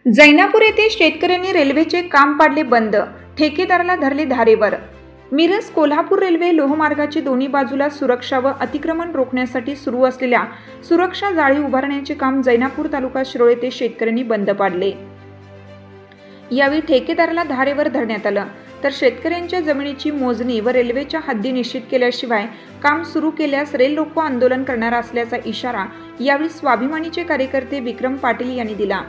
जैनापूर येथे शेतकऱ्यांनी रेल्वेचे काम पाडले बंद, ठेकेदाराला धरले धारेवर। मिरज कोल्हापूर रेल्वे लोहमार्गाची दोन्ही बाजूला सुरक्षा व अतिक्रमण रोखण्यासाठी सुरू असलेल्या सुरक्षा जाळी उभारण्याचे काम जैनापूर तालुका शिरोळ येथे शेतकऱ्यांनी बंद पाडले। यावेळी ठेकेदाराला धारेवर धरण्यात आलं, तर शेतकऱ्यांच्या जमिनीची मोजणी व रेल्वेच्या हद्दी निश्चित केल्याशिवाय काम सुरू केल्यास रेल रोको आंदोलन करणार असल्याचा इशारा यावेळी स्वाभिमानीचे कार्यकर्ते विक्रम पाटील यांनी दिला।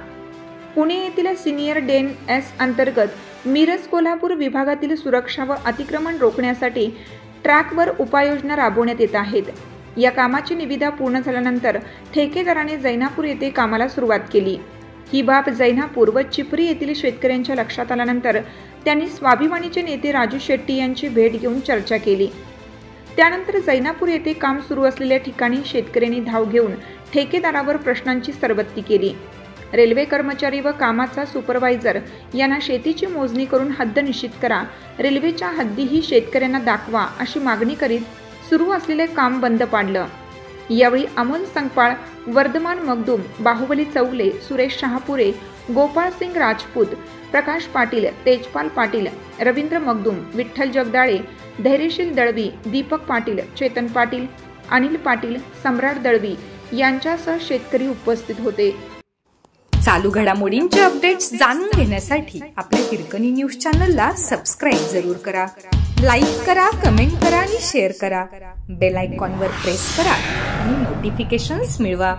पुणे येथील सिनियर DNS अंतर्गत मिरज कोल्हापूर विभागातील सुरक्षा व अतिक्रमण रोखण्यासाठी ट्रॅकवर उपाययोजना राबवण्यात येत आहेत। या कामाची निविदा पूर्ण झाल्यानंतर ठेकेदाराने जैनापूर येथे कामाला सुरुवात केली। ही बाब जैनापूर व चिपरी येथील शेतकऱ्यांच्या लक्षात आल्यानंतर त्यांनी स्वाभिमानीचे नेते राजू शेट्टी यांची भेट घेऊन चर्चा केली। त्यानंतर जैनापूर येथे काम सुरू असलेल्या ठिकाणी शेतकऱ्यांनी धाव घेऊन ठेकेदारावर प्रश्नांची सरबत्ती केली। रेल्वे कर्मचारी व कामाचा सुपरवायझर यांना शेतीची मोजणी करून हद्द निश्चित करा, रेल्वेच्या हद्दीही शेतकऱ्यांना दाखवा अशी मागणी करीत सुरू असलेले काम बंद पाडलं। यावेळी अमोल संगपाळ, वर्धमान मगदूम, बाहुबली चौले, सुरेश शहापुरे, गोपाळ सिंग राजपूत, प्रकाश पाटील, तेजपाल पाटील, रवींद्र मगदूम, विठ्ठल जगदाळे, धैर्यशील दळवी, दीपक पाटील, चेतन पाटील, अनिल पाटील, सम्राट दळवी यांच्यासह शेतकरी उपस्थित होते। चालू घडामोडींचे अपडेट्स जाणून घेण्यासाठी आपल्या हिरकणी न्यूज चॅनलला सबस्क्राइब जरूर करा, लाईक करा, कमेंट करा आणि शेअर करा। बेल आयकॉनवर प्रेस करा आणि नोटिफिकेशन्स मिळवा।